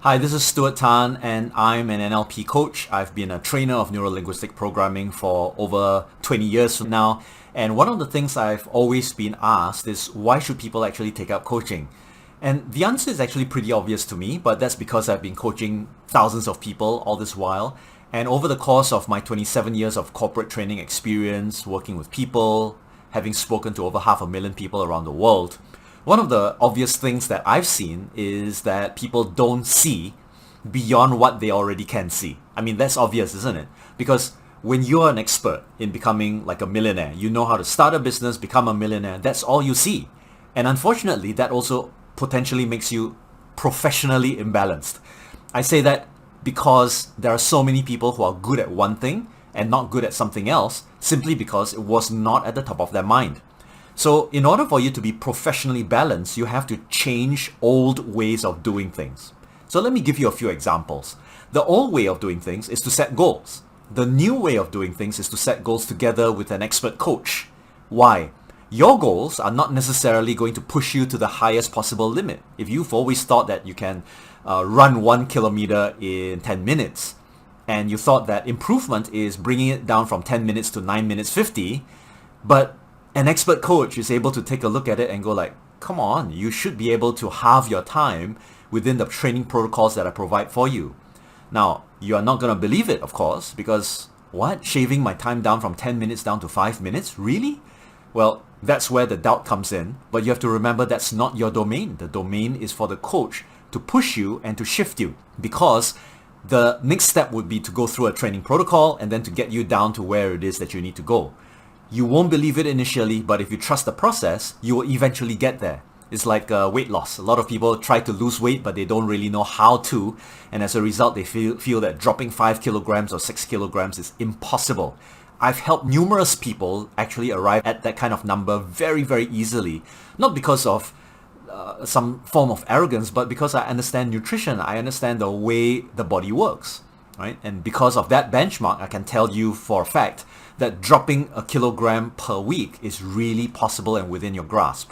Hi, this is Stuart Tan, and I'm an NLP coach. I've been a trainer of neuro-linguistic programming for over 20 years now. And one of the things I've always been asked is, why should people actually take up coaching? And the answer is actually pretty obvious to me, but that's because I've been coaching thousands of people all this while. And over the course of my 27 years of corporate training experience, working with people, having spoken to over 500,000 people around the world, one of the obvious things that I've seen is that people don't see beyond what they already can see. I mean, that's obvious, isn't it? Because when you're an expert in becoming like a millionaire, you know how to start a business, become a millionaire, that's all you see. And unfortunately, that also potentially makes you professionally imbalanced. I say that because there are so many people who are good at one thing and not good at something else simply because it was not at the top of their mind. So in order for you to be professionally balanced, you have to change old ways of doing things. So let me give you a few examples. The old way of doing things is to set goals. The new way of doing things is to set goals together with an expert coach. Why? Your goals are not necessarily going to push you to the highest possible limit. If you've always thought that you can run 1 kilometer in 10 minutes, and you thought that improvement is bringing it down from 10 minutes to 9 minutes 50, but an expert coach is able to take a look at it and go like, come on, you should be able to halve your time within the training protocols that I provide for you. Now, you are not going to believe it, of course, because what? Shaving my time down from 10 minutes down to 5 minutes? Really? Well, that's where the doubt comes in, but you have to remember that's not your domain. The domain is for the coach to push you and to shift you, because the next step would be to go through a training protocol and then to get you down to where it is that you need to go. You won't believe it initially, but if you trust the process, you will eventually get there. It's like weight loss. A lot of people try to lose weight, but they don't really know how to, and as a result, they feel that dropping 5 kilograms or 6 kilograms is impossible. I've helped numerous people actually arrive at that kind of number very, very easily, not because of some form of arrogance, but because I understand nutrition. I understand the way the body works, right? And because of that benchmark, I can tell you for a fact that dropping a kilogram per week is really possible and within your grasp.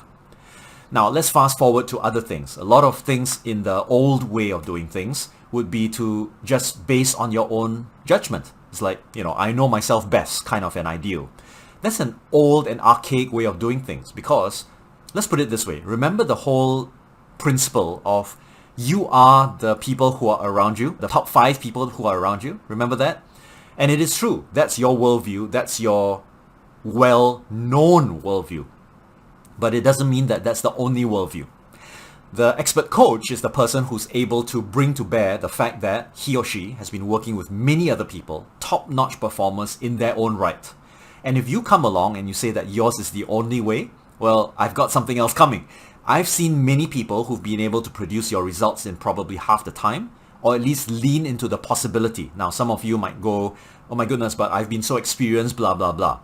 Now, let's fast forward to other things. A lot of things in the old way of doing things would be to just base on your own judgment. It's like, I know myself best kind of an ideal. That's an old and archaic way of doing things because, let's put it this way, remember the whole principle of you are the people who are around you, the top 5 people who are around you. Remember that? And it is true. That's your worldview. That's your well-known worldview. But it doesn't mean that that's the only worldview. The expert coach is the person who's able to bring to bear the fact that he or she has been working with many other people, top-notch performers in their own right. And if you come along and you say that yours is the only way, well, I've got something else coming. I've seen many people who've been able to produce your results in probably half the time, or at least lean into the possibility. Now, some of you might go, oh my goodness, but I've been so experienced, blah, blah, blah.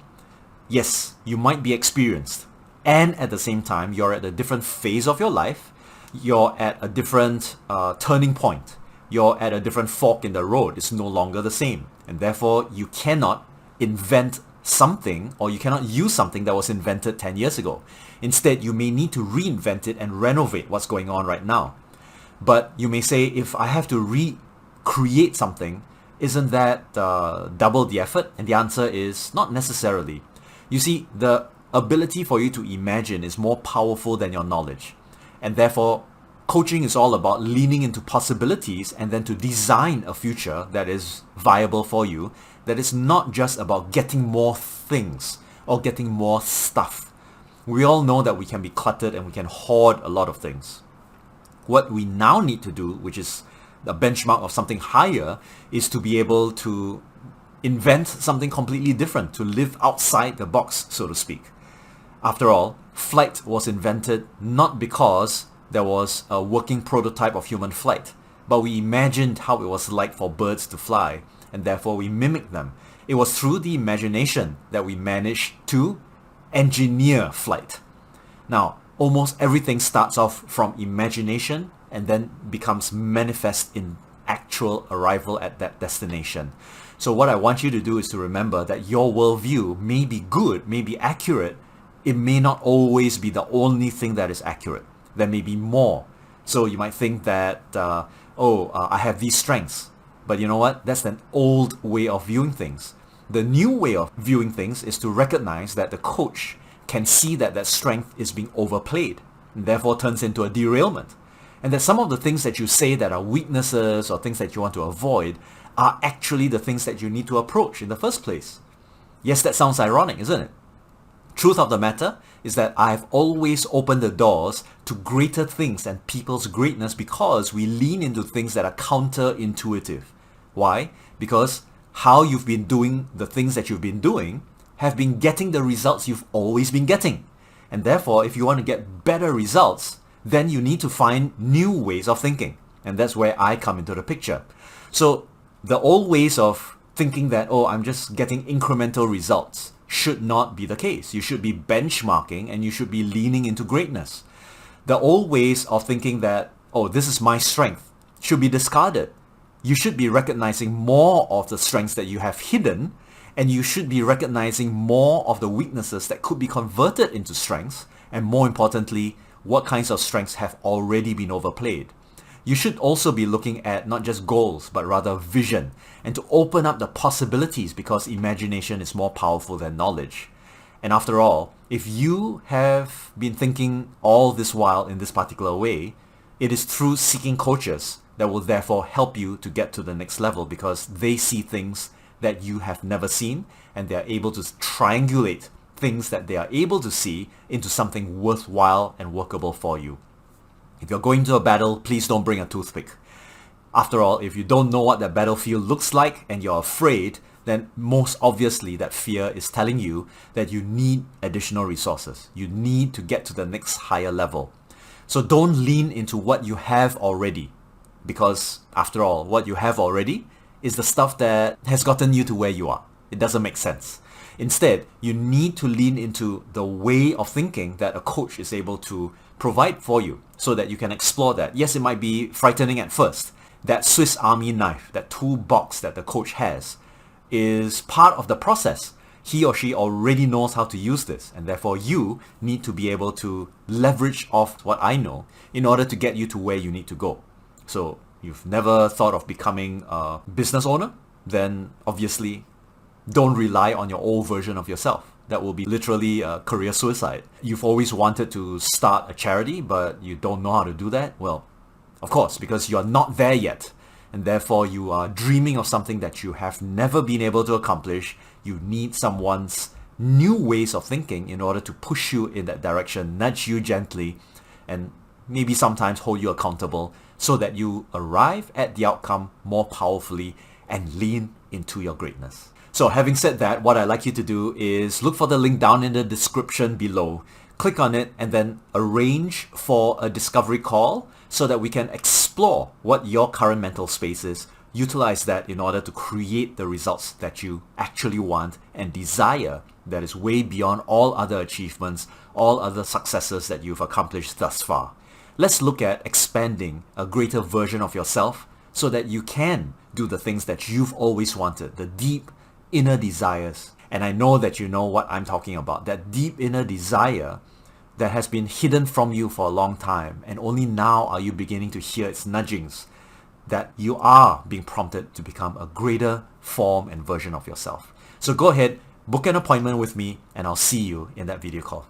Yes, you might be experienced. And at the same time, you're at a different phase of your life. You're at a different turning point. You're at a different fork in the road. It's no longer the same. And therefore, you cannot invent something, or you cannot use something that was invented 10 years ago. Instead, you may need to reinvent it and renovate what's going on right now. But you may say, if I have to recreate something, isn't that double the effort? And the answer is not necessarily. You see, the ability for you to imagine is more powerful than your knowledge. And therefore, coaching is all about leaning into possibilities and then to design a future that is viable for you, that is not just about getting more things or getting more stuff. We all know that we can be cluttered and we can hoard a lot of things. What we now need to do, which is the benchmark of something higher, is to be able to invent something completely different, to live outside the box, so to speak. After all, flight was invented not because there was a working prototype of human flight, but we imagined how it was like for birds to fly, and therefore we mimicked them. It was through the imagination that we managed to engineer flight. Now, almost everything starts off from imagination and then becomes manifest in actual arrival at that destination. So what I want you to do is to remember that your worldview may be good, may be accurate. It may not always be the only thing that is accurate. There may be more. So you might think that, I have these strengths. But you know what? That's an old way of viewing things. The new way of viewing things is to recognize that the coach can see that that strength is being overplayed, and therefore turns into a derailment. And that some of the things that you say that are weaknesses or things that you want to avoid are actually the things that you need to approach in the first place. Yes, that sounds ironic, isn't it? Truth of the matter is that I've always opened the doors to greater things and people's greatness because we lean into things that are counterintuitive. Why? Because how you've been doing the things that you've been doing have been getting the results you've always been getting. And therefore, if you want to get better results, then you need to find new ways of thinking. And that's where I come into the picture. So the old ways of thinking that, I'm just getting incremental results should not be the case. You should be benchmarking and you should be leaning into greatness. The old ways of thinking that, this is my strength, should be discarded. You should be recognizing more of the strengths that you have hidden, and you should be recognizing more of the weaknesses that could be converted into strengths, and more importantly, what kinds of strengths have already been overplayed. You should also be looking at not just goals, but rather vision, and to open up the possibilities because imagination is more powerful than knowledge. And after all, if you have been thinking all this while in this particular way, it is through seeking coaches that will therefore help you to get to the next level because they see things that you have never seen and they are able to triangulate things that they are able to see into something worthwhile and workable for you. If you're going to a battle, please don't bring a toothpick. After all, if you don't know what that battlefield looks like and you're afraid, then most obviously that fear is telling you that you need additional resources. You need to get to the next higher level. So don't lean into what you have already, because after all, what you have already is the stuff that has gotten you to where you are. It doesn't make sense. Instead, you need to lean into the way of thinking that a coach is able to provide for you so that you can explore that. Yes, it might be frightening at first. That Swiss Army knife, that toolbox that the coach has, is part of the process. He or she already knows how to use this, and therefore you need to be able to leverage off what I know in order to get you to where you need to go. So you've never thought of becoming a business owner? Then obviously don't rely on your old version of yourself. That will be literally a career suicide. You've always wanted to start a charity, but you don't know how to do that? Well, of course, because you're not there yet. And therefore you are dreaming of something that you have never been able to accomplish. You need someone's new ways of thinking in order to push you in that direction, nudge you gently, and maybe sometimes hold you accountable so that you arrive at the outcome more powerfully and lean into your greatness. So having said that, what I'd like you to do is look for the link down in the description below. Click on it and then arrange for a discovery call so that we can explore what your current mental space is, utilize that in order to create the results that you actually want and desire that is way beyond all other achievements, all other successes that you've accomplished thus far. Let's look at expanding a greater version of yourself so that you can do the things that you've always wanted, the deep inner desires. And I know that you know what I'm talking about, that deep inner desire that has been hidden from you for a long time, and only now are you beginning to hear its nudgings that you are being prompted to become a greater form and version of yourself. So go ahead, book an appointment with me, and I'll see you in that video call.